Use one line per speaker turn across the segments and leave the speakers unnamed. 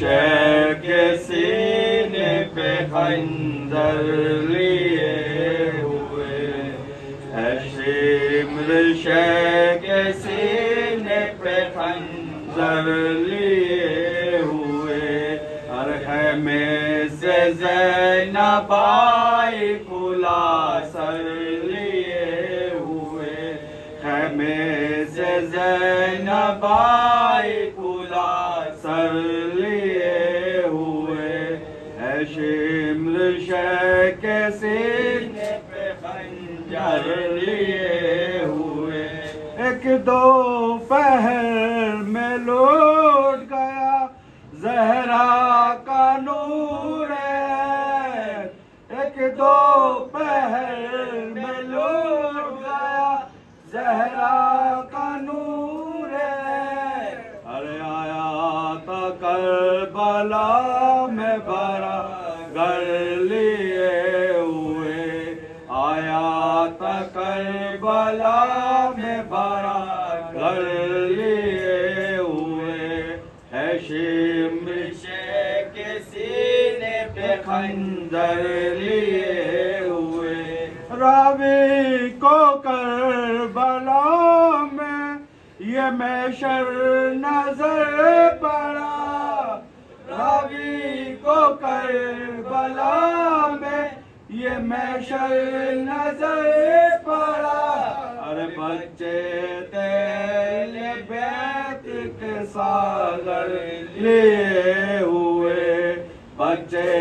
شے کے سینے پہ خنجر لیے ہوئے، ہے شمر شے کے سینے پہ خنجر لیے ہوئے، ہر خیمے سے زینب آئی کھلا سر لیے ہوئے، خیمے سے زینب آئی کھلا سر لیے ہوئے، ہے شمر شے کے سینے پہ خنجر لیے ہوئے، ایک دوپہر میں لوٹ گیا زہرا کا نور ہے، ایک دوپہر میں لوٹ گیا زہرا کا نور ہے، ارے آیا تھا کربلا میں بھرا گھر لیے ہوئے، آیا تھا کربلا میں بھرا گھر لیے ہوئے، ہے شمر شے کے سینے پہ خنجر لیے ہوئے، راوی کو کربلا میں یہ محشر نظر پڑا، راوی کو کربلا میں یہ محشر نظر پڑا، ارے بچے تھے اہل بیت کے ساغر لیے ہوئے، بچے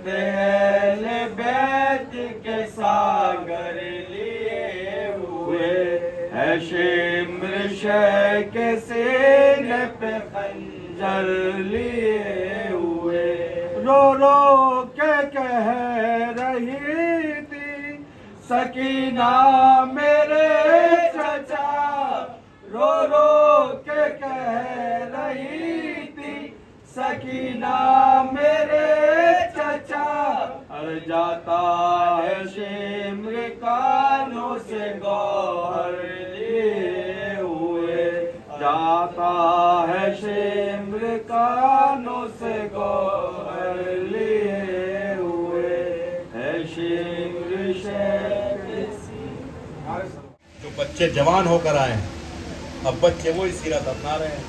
تھے اہل بیت کے ساغر لیے ہوئے، ہے شمر شے کے سینے پہ خنجر لیے ہوئے، رو رو کے کہہ رہی تھی سکینہ میرے چچا، رو رو کے کہہ رہی تھی سکینہ میرے چچا، ہر جاتا ہے شمر کانوں سے گوہر لیے ہوئے، جاتا ہے شمر کانوں سے گوہر لیے ہوئے، ہے شمر شے کے سینے۔
جو بچے جوان ہو کر آئے ہیں، اب بچے وہی سیرت اپنا رہے ہیں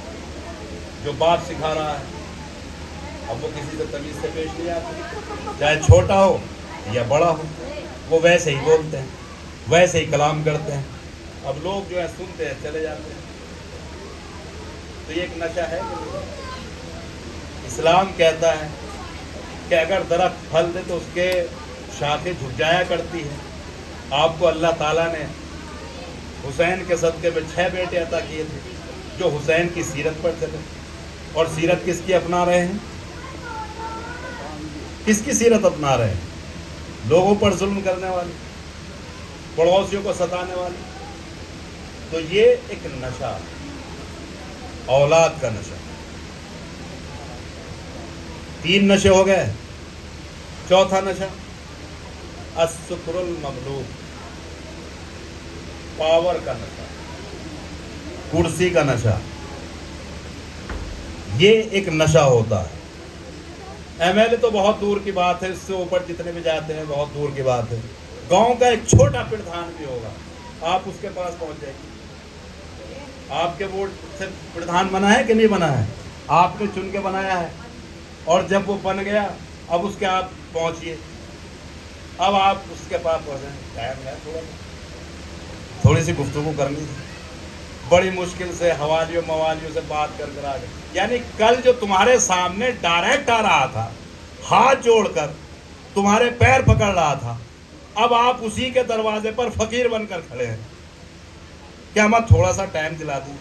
جو باپ سکھا رہا ہے، اب وہ کسی سے تمیز سے پیش نہیں آتے، چاہے چھوٹا ہو یا بڑا ہو، وہ ویسے ہی بولتے ہیں، ویسے ہی کلام کرتے ہیں، اب لوگ جو ہے سنتے ہیں چلے جاتے ہیں، تو یہ ایک نشہ ہے کہ اسلام کہتا ہے کہ اگر درخت پھل دے تو اس کے شاخیں جھک جایا کرتی ہے، آپ کو اللہ تعالیٰ نے حسین کے صدقے میں 6 بیٹے عطا کیے تھے جو حسین کی سیرت پر چلے، اور سیرت کس کی اپنا رہے ہیں؟ کس کی سیرت اپنا رہے ہیں؟ لوگوں پر ظلم کرنے والے، پڑوسیوں کو ستانے والے۔ تو یہ ایک نشہ، اولاد کا نشہ۔ 3 نشے ہو گئے، چوتھا نشہ السکر المملوک، پاور کا نشہ، کرسی کا نشہ۔ یہ ایک نشہ ہوتا ہے۔ ایم ایل اے تو بہت دور کی بات ہے، اس سے اوپر جتنے بھی جاتے ہیں بہت دور کی بات ہے۔ گاؤں کا ایک چھوٹا پردھان بھی ہوگا، آپ اس کے پاس پہنچ جائیں گے۔ آپ کے ووٹ سے پردھان بنا ہے کہ نہیں بنا ہے؟ آپ نے چن کے بنایا ہے، اور جب وہ بن گیا اب اس کے آپ پہنچیے، اب آپ اس کے پاس پہنچیں، ٹائم ہے تھوڑی سی گفتگو کرنی تھی، بڑی مشکل سے حوالیوں موالیوں سے بات کر کر آ گئے۔ یعنی کل جو تمہارے سامنے ڈائریکٹ آ رہا تھا، ہاتھ جوڑ کر تمہارے پیر پکڑ رہا تھا، اب آپ اسی کے دروازے پر فقیر بن کر کھڑے ہیں کہ ہمیں تھوڑا سا ٹائم دلا دیں۔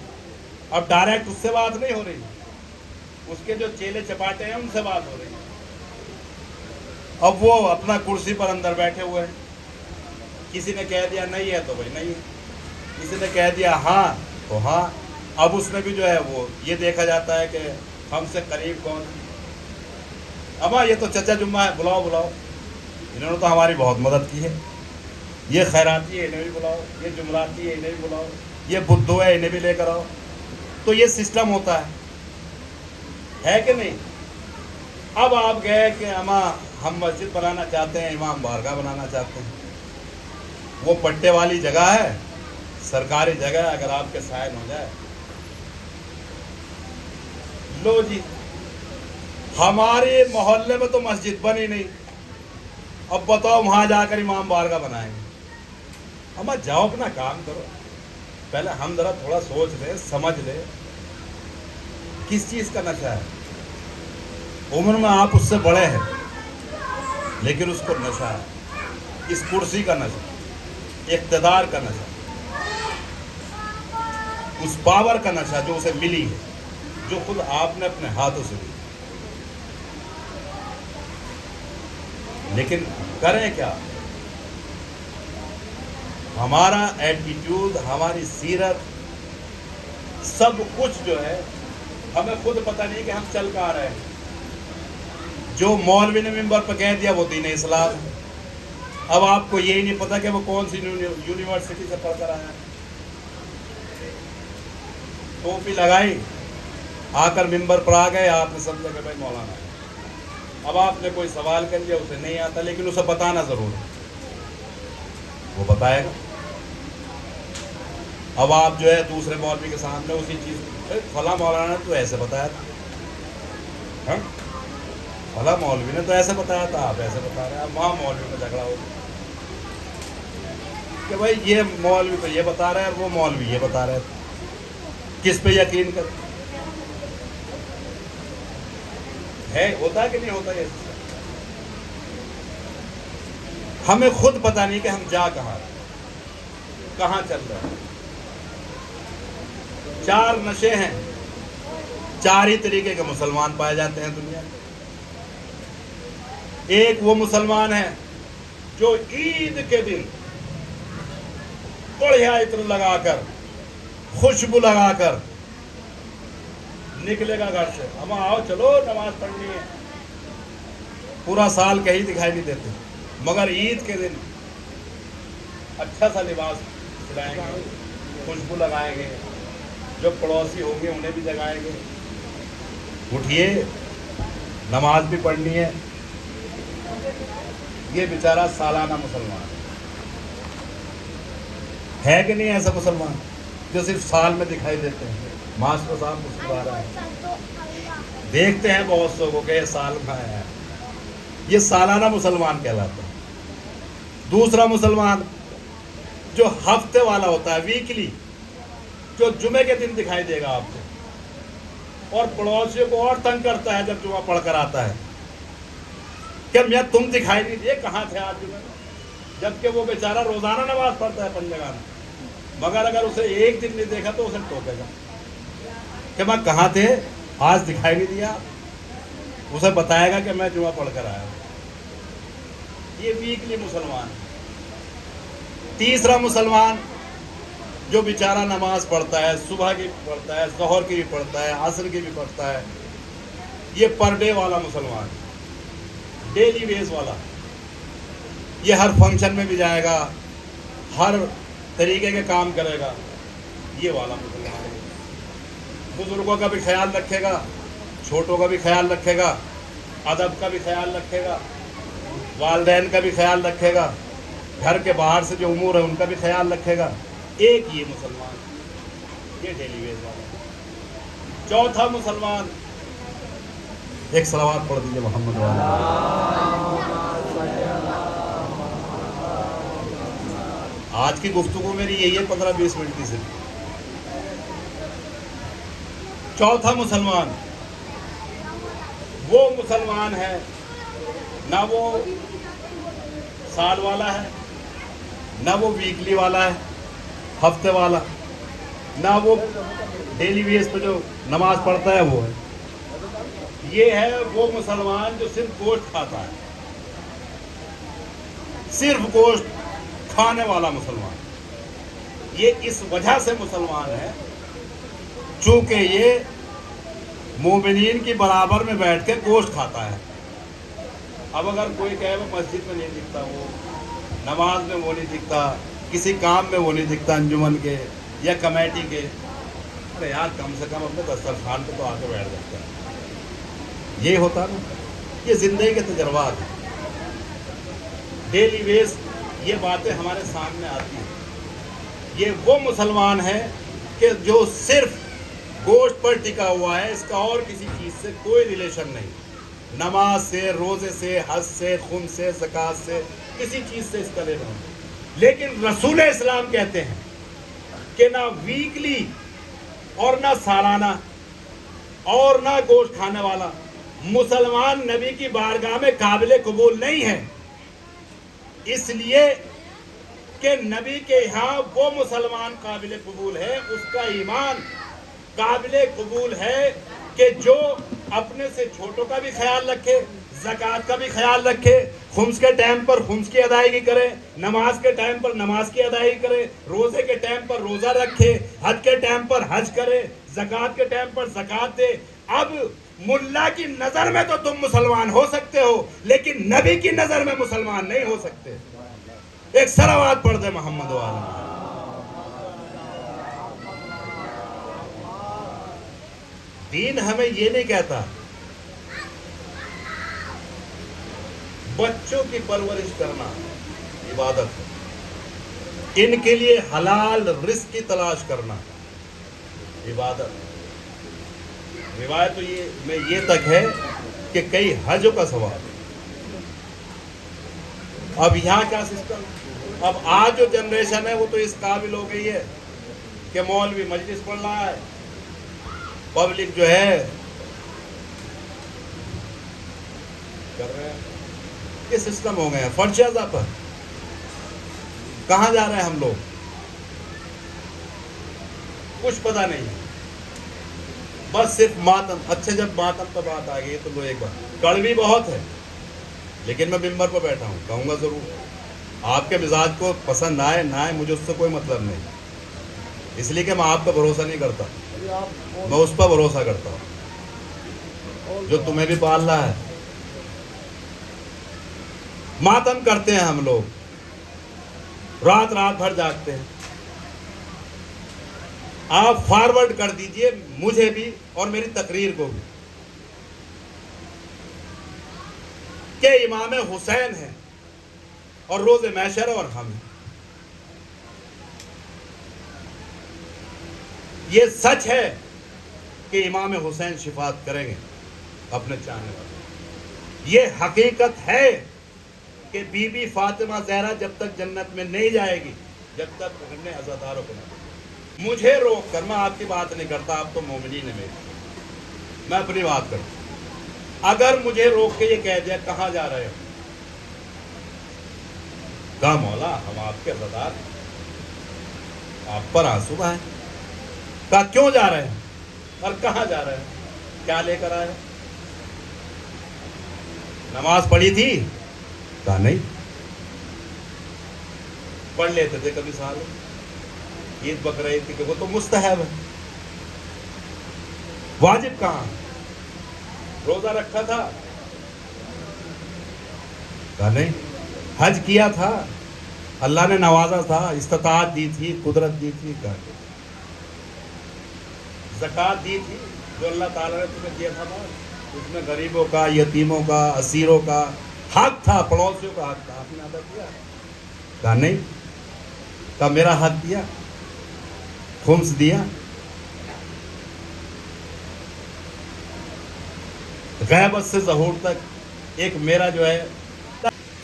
اب ڈائریکٹ اس سے بات نہیں ہو رہی، اس کے جو چیلے چپاٹے ہیں ان سے بات ہو رہی ہے۔ اب وہ اپنا کرسی پر اندر بیٹھے ہوئے ہیں، کسی نے کہہ دیا نہیں ہے تو بھائی نہیں ہے، کسی نے کہہ دیا ہاں تو ہاں۔ اب اس میں بھی جو ہے وہ یہ دیکھا جاتا ہے کہ ہم سے قریب کون ہے۔ اب یہ تو چچا جمعہ ہے، بلاؤ بلاؤ، انہوں نے تو ہماری بہت مدد کی ہے، یہ خیراتی ہے انہیں بھی بلاؤ، یہ جمعراتی ہے انہیں بھی بلاؤ، یہ بدھو ہے انہیں بھی لے کر آؤ۔ تو یہ سسٹم ہوتا ہے کہ نہیں؟ اب آپ گئے کہ اما ہم مسجد بنانا چاہتے ہیں, امام بارگاہ بنانا چاہتے ہیں. وہ پٹے والی جگہ ہے, سرکاری جگہ ہے, اگر آپ کے سائن ہو جائے, لو جی ہمارے محلے میں تو مسجد بنی نہیں, اب بتاؤ وہاں جا کر امام بارگاہ بنائیں گے. اما جاؤ اپنا کام کرو, پہلے ہم ذرا تھوڑا سوچ لیں, سمجھ لیں کس چیز کا نشہ ہے. عمر میں آپ اس سے بڑے ہیں, لیکن اس کو نشہ ہے, اس کرسی کا نشہ, اقتدار کا نشہ, اس پاور کا نشہ جو اسے ملی ہے, جو خود آپ نے اپنے ہاتھوں سے لی. لیکن کریں کیا؟ ہمارا ایٹیٹیوڈ, ہماری سیرت, سب کچھ جو ہے ہمیں خود پتہ نہیں کہ ہم چل کہاں رہے ہیں. جو مولوی نے ممبر پہ کہہ دیا وہ دین اسلام ہے. اب آپ کو یہی نہیں پتا کہ وہ کون سی یونیورسٹی سے پڑھ کر آیا. ٹوپی لگائی, آ کر ممبر پر آ گئے, آپ نے سمجھا کہ بھائی مولانا ہے. اب آپ نے کوئی سوال کر لیا, اسے نہیں آتا, لیکن اسے بتانا ضرور ہے, وہ بتائے گا. اب آپ جو ہے دوسرے مولوی کے سامنے اسی چیز, فلاں مولانا نے تو ایسے بتایا تھا, فلاں مولوی نے تو ایسے بتایا تھا, آپ ایسے بتا رہے ہیں. اب وہاں مولوی میں جھگڑا ہو کہ بھائی یہ مولوی تو یہ بتا رہے ہیں, وہ مولوی یہ بتا رہے تھے, کس پہ یقین کر ہے. ہوتا کہ نہیں ہوتا یہ؟ ہمیں خود پتہ نہیں کہ ہم جا کہاں رہے, کہاں چل رہے ہیں. 4 نشے ہیں, 4 ہی طریقے کے مسلمان پائے جاتے ہیں دنیا میں. ایک وہ مسلمان ہے جو عید کے دن بڑھیا عطر لگا کر, خوشبو لگا کر نکلے گا گھر سے, ہم آؤ چلو نماز پڑھنی ہے. پورا سال کہیں دکھائی نہیں دیتے, مگر عید کے دن اچھا سا لباس سلائیں گے, خوشبو لگائیں گے, جو پڑوسی ہوں گے انہیں بھی جگائیں گے, اٹھیے نماز بھی پڑھنی ہے. یہ بیچارہ سالانہ مسلمان ہے کہ نہیں ایسا مسلمان جو صرف سال میں دکھائی دیتے ہیں؟ ماسٹر صاحب مسلمان رہا ہے, دیکھتے ہیں بہت سو کو کہ یہ سال میں ہے, یہ سالانہ مسلمان کہلاتا ہے. دوسرا مسلمان جو ہفتے والا ہوتا ہے, ویکلی, جو جمعے کے دن دکھائی دے گا آپ کو, اور پڑوسیوں کو اور تنگ کرتا ہے جب جمعہ پڑھ کر آتا ہے کہ میاں تم دکھائی نہیں دیے, کہاں تھے آج جمعے میں, جبکہ وہ بیچارہ روزانہ نماز پڑھتا ہے پنجگانہ, مگر اگر اسے ایک دن نہیں دیکھا تو اسے ٹوکے گا کہ میں کہاں تھے, آج دکھائی نہیں دیا. اسے بتائے گا کہ میں جمعہ پڑھ کر آیا. یہ ویکلی مسلمان. تیسرا مسلمان جو بیچارہ نماز پڑھتا ہے, صبح کی بھی پڑھتا ہے, ظہر کی بھی پڑھتا ہے, عصر کی بھی پڑھتا ہے, یہ پر ڈے والا مسلمان, ڈیلی بیس والا. یہ ہر فنکشن میں بھی جائے گا, ہر طریقے کے کام کرے گا, یہ والا مسلمان ہے. بزرگوں کا بھی خیال رکھے گا, چھوٹوں کا بھی خیال رکھے گا, ادب کا بھی خیال رکھے گا, والدین کا بھی خیال رکھے گا, گھر کے باہر سے جو امور ہیں ان کا بھی خیال رکھے گا. ایک یہ مسلمان, یہ ڈیلی بیس والا. چوتھا مسلمان, ایک صلوات پڑھ دیجیے محمد والا. آج کی گفتگو میری یہی ہے 15-20 منٹ کی صرف. چوتھا مسلمان وہ مسلمان ہے, نہ وہ سال والا ہے, نہ وہ ویکلی والا ہے, ہفتے والا, نہ وہ ڈیلی بیس پہ جو نماز پڑھتا ہے وہ ہے. یہ ہے وہ مسلمان جو صرف گوشت کھاتا ہے, صرف گوشت کھانے والا مسلمان. یہ اس وجہ سے مسلمان ہے چونکہ یہ مومنین کی برابر میں بیٹھ کے گوشت کھاتا ہے. اب اگر کوئی کہے وہ مسجد میں نہیں دکھتا, وہ نماز میں وہ نہیں دکھتا, کسی کام میں وہ نہیں دکھتا انجمن کے یا کمیٹی کے, ارے یار کم سے کم اپنے دسترخوان پہ تو آ کے بیٹھ جاتا ہے. یہ ہوتا نا, یہ زندگی کے تجربات ہیں، ڈیلی بیس یہ باتیں ہمارے سامنے آتی ہیں. یہ وہ مسلمان ہے کہ جو صرف گوشت پر ٹکا ہوا ہے، اس کا اور کسی چیز سے کوئی ریلیشن نہیں، نماز سے، روزے سے، حج سے، خون سے، زکوٰۃ سے، کسی چیز سے اس کا لینا نہیں. لیکن رسول اسلام کہتے ہیں کہ نہ ویکلی اور نہ سالانہ اور نہ گوشت کھانے والا مسلمان نبی کی بارگاہ میں قابل قبول نہیں ہے، اس لیے کہ نبی کے یہاں وہ مسلمان قابل قبول ہے، اس کا ایمان قابل قبول ہے کہ جو اپنے سے چھوٹوں کا بھی خیال رکھے، زکوٰۃ کا بھی خیال رکھے، خمس کے ٹائم پر خمس کی ادائیگی کرے، نماز کے ٹائم پر نماز کی ادائیگی کرے، روزے کے ٹائم پر روزہ رکھے، حج کے ٹائم پر حج کرے، زکوٰۃ کے ٹائم پر زکوٰۃ دے. اب ملا کی نظر میں تو تم مسلمان ہو سکتے ہو، لیکن نبی کی نظر میں مسلمان نہیں ہو سکتے. ایک صلوات پڑھ دے محمد والا. دین ہمیں یہ نہیں کہتا بچوں کی پرورش کرنا عبادت ہے، ان کے لیے حلال رزق کی تلاش کرنا عبادت ہے. روایت تو یہ تک ہے کہ کئی حجوں کا ثواب. اب یہاں کیا سسٹم، اب آج جو جنریشن ہے وہ تو اس قابل ہو گئی ہے کہ مولوی مجلس پڑھ رہا ہے، پبلک جو ہے کر رہے ہیں. یہ سسٹم ہو گئے ہیں. فرض پر کہاں جا رہے ہیں ہم لوگ کچھ پتہ نہیں، بس صرف ماتم. اچھا جب ماتم پر بات آ گئی تو لو ایک بات کڑوی بہت ہے، لیکن میں ممبر پر بیٹھا ہوں، کہوں گا ضرور. آپ کے مزاج کو پسند آئے نہ آئے مجھے اس سے کوئی مطلب نہیں، اس لیے کہ میں آپ پر بھروسہ نہیں کرتا، میں اس پر بھروسہ کرتا ہوں جو تمہیں بھی پال رہا ہے. ماتم کرتے ہیں ہم لوگ، رات بھر جاگتے ہیں. آپ فارورڈ کر دیجئے مجھے بھی اور میری تقریر کو بھی کہ امام حسین ہیں اور روز محشر اور ہم ہیں. یہ سچ ہے کہ امام حسین شفاعت کریں گے اپنے چاہنے والے. یہ حقیقت ہے کہ بی بی فاطمہ زہرا جب تک جنت میں نہیں جائے گی جب تک ہم نے عزاداروں کو نہ. مجھے روک کر، میں آپ کی بات نہیں کرتا، آپ تو مومنین ہیں میری، میں اپنی بات کرتا ہوں. اگر مجھے روک کے یہ کہہ دیا کہاں جا رہے ہو، کہا مولا ہم آپ کے عزادار ہیں، آپ پر آنسو آئے. کہا کیوں جا رہے ہیں اور کہاں جا رہے ہیں، کیا لے کر آئے، نماز پڑھی تھی، کہا نہیں. پڑھ لیتے تھے کبھی سال عید بقرعید کی، کہ وہ تو مستحب ہے، واجب کہاں، روزہ رکھا تھا، کہا نہیں. حج کیا تھا، اللہ نے نوازا تھا، استطاعت دی تھی، قدرت دی تھی، کہا زکوٰۃ دی تھی جو اللہ تعالیٰ نے تمہیں دیا تھا، اس میں غریبوں کا، یتیموں کا، اسیروں کا حق تھا، پڑوسیوں کا حق تھا، آپ نے ادا کیا، کہا نہیں. کہا میرا حق دیا، خمس دیا. غیبت سے ظہور تک ایک میرا جو ہے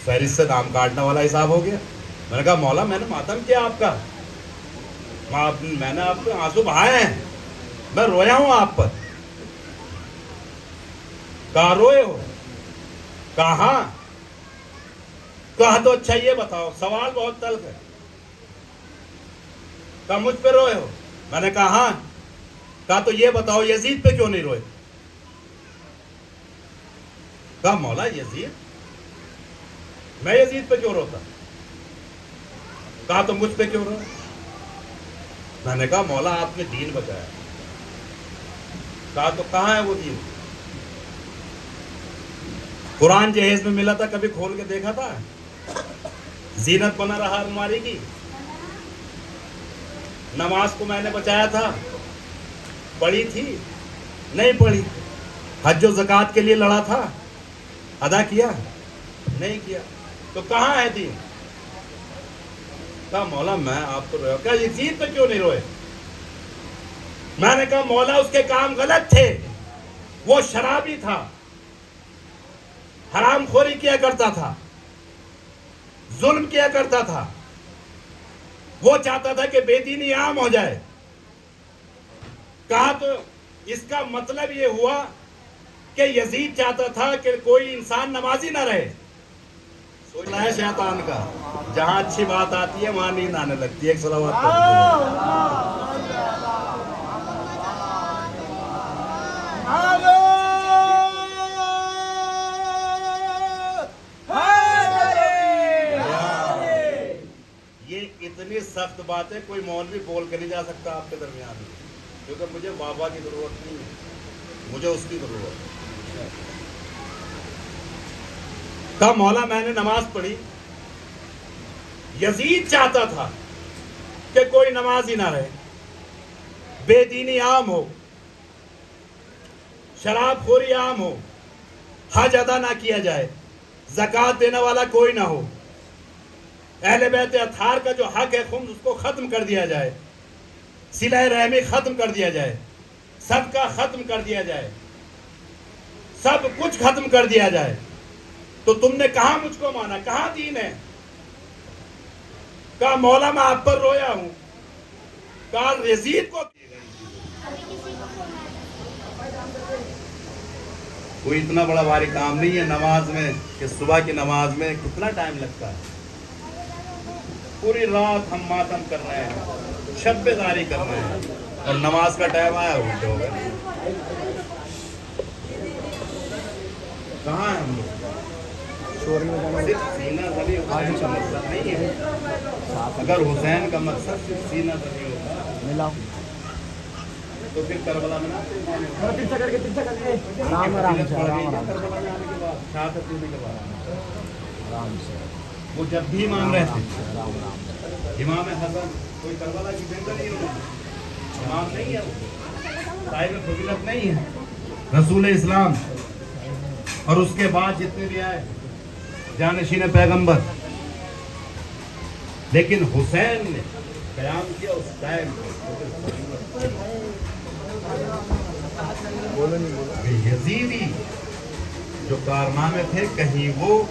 فہرست سے نام کاٹنے والا حساب ہو گیا. میں نے کہا مولا میں نے ماتم کیا آپ کا، میں نے آپ کے آنسو بہائے ہیں، میں رویا ہوں آپ پر. کہاں روئے ہو، کہاں، کہا تو اچھا یہ بتاؤ، سوال بہت تلخ ہے. کہا مجھ پہ روئے ہو، میں نے کہا ہاں. کہا تو یہ بتاؤ یزید پہ کیوں نہیں روئے. کہا مولا یزید، میں یزید پہ کیوں روتا. کہا تو مجھ پہ کیوں روئے. میں نے کہا مولا آپ نے دین بچایا. کہا تو کہاں ہے وہ دین، قرآن جہیز میں ملا تھا، کبھی کھول کے دیکھا تھا، زینت بنا رہا الماری کی. نماز کو میں نے بچایا تھا، پڑھی تھی نہیں پڑھی. حج و زکوٰۃ کے لیے لڑا تھا ادا کیا نہیں کیا تو کہاں ہے دین؟ کہا مولا میں آپ تو رویا. کہا یزید تو کیوں نہیں روئے؟ میں نے کہا مولا اس کے کام غلط تھے, وہ شرابی تھا, حرام خوری کیا کرتا تھا, ظلم کیا کرتا تھا, وہ چاہتا تھا کہ بے دینی عام ہو جائے. کہا تو اس کا مطلب یہ ہوا کہ یزید چاہتا تھا کہ کوئی انسان نمازی نہ رہے. سوچنا ہے شیطان کا, جہاں اچھی بات آتی ہے وہاں نیند آنے لگتی ہے. ایک صلوات یہ اتنی سخت بات ہے, کوئی مولوی بول کے نہیں جا سکتا آپ کے درمیان میں, کیونکہ مجھے بابا کی ضرورت نہیں ہے, مجھے اس کی ضرورت ہے. کہا مولا میں نے نماز پڑھی, یزید چاہتا تھا کہ کوئی نماز ہی نہ رہے, بے دینی عام ہو, شراب خوری عام ہو, حج ادا نہ کیا جائے, زکوٰۃ دینے والا کوئی نہ ہو, اہل بیت اطہار کا جو حق ہے خمس اس کو ختم کر دیا جائے, صلہ رحمی ختم کر دیا جائے, صدقہ ختم کر دیا جائے, سب کچھ ختم کر دیا جائے. تو تم نے کہاں مجھ کو مانا, کہاں دین ہے؟ کہا مولا میں آپ پر رویا ہوں. کہا یزید کو کوئی اتنا بڑا بھاری کام نہیں ہے نماز میں, کہ صبح کی نماز میں کتنا ٹائم لگتا ہے. پوری رات ہم ماتم کر رہے ہیں, شب بیداری کر رہے ہیں, اور نماز کا ٹائم آیا الٹے ہو گئے. کہاں ہیں ہم لوگ؟ صرف سینہ زنی حسین کا مقصد نہیں ہے. اگر حسین کا مقصد صرف سینہ زنی ہوتا تو پھر کربلا میں وہ جب بھی مان رہے تھے. امام حسن کوئی کربلا کی بنت نہیں ہونا, امام نہیں ہے, صاحب فضیلت نہیں ہے, رسول اسلام. اور اس کے بعد جتنے بھی آئے جانشین پیغمبر, لیکن حسین نے قیام کیا اس ٹائم یزیدی جو کارنامے تھے کہیں وہ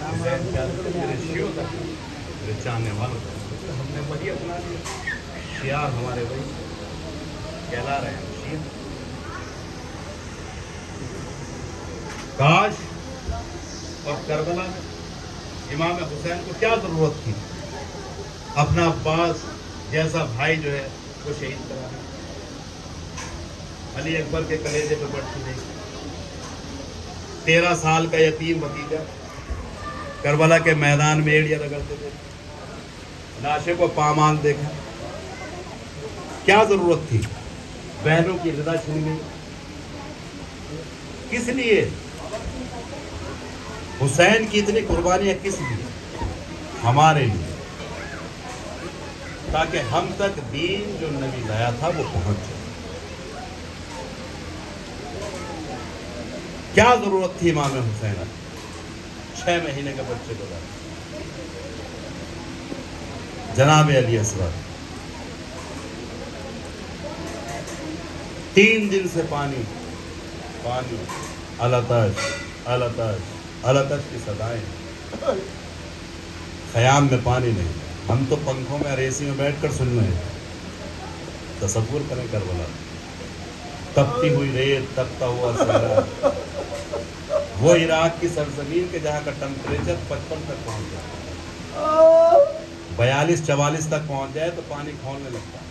حسین میرے شیعوں تک, میرے چاہنے والوں تک, ہم نے وہی اپنا لیا. شیعہ ہمارے وہی کہلا رہے ہیں شیعہ. کاش اور کربلا میں امام حسین کو کیا ضرورت تھی اپنا عباس جیسا بھائی جو ہے وہ شہید کرانا. علی اکبر کے کلیجے پہ بڑھتی نہیں. 13 سال کا یتیم بھتیجا کربلا کے میدان میں ایڑیاں رگڑتے تھے, لاشیں کو پامال دیکھا. کیا ضرورت تھی؟ بہنوں کی رضا چھن گئی. کس لیے حسین کی اتنی قربانیاں کس لیے؟ ہمارے لیے, تاکہ ہم تک دین جو نبی لایا تھا وہ پہنچ جائے. کیا ضرورت تھی امام حسین 6 مہینے کے بچے کو لایا. جناب علی اصغر 3 دن سے پانی الاتش کی صدائیں, خیام میں پانی نہیں. ہم تو پنکھوں میں اور اے سی میں بیٹھ کر سن رہے ہیں. تصور کریں کربلا, تپتی ہوئی ریت, تپتا ہوا صحرا, وہ عراق کی سرزمین کے جہاں کا ٹمپریچر 55 تک پہنچ جائے, 42-44 تک پہنچ جائے تو پانی کھولنے لگتا ہے.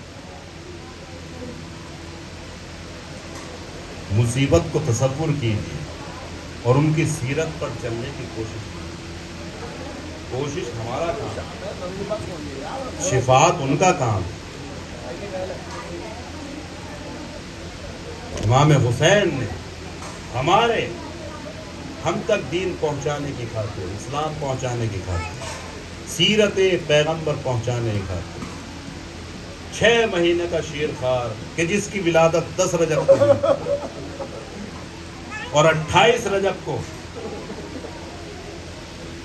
مصیبت کو تصور کیجیے اور ان کی سیرت پر چلنے کی کوشش ہمارا کام, شفاعت ان کا کام. امام حسین نے ہم تک دین پہنچانے کی خاطر, اسلام پہنچانے کی خاطر, سیرت پیغمبر پہنچانے کی خاطر 6 مہینے کا شیر خوار کہ جس کی ولادت 10 رجب کو ہوئی اور 28 رجب کو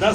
10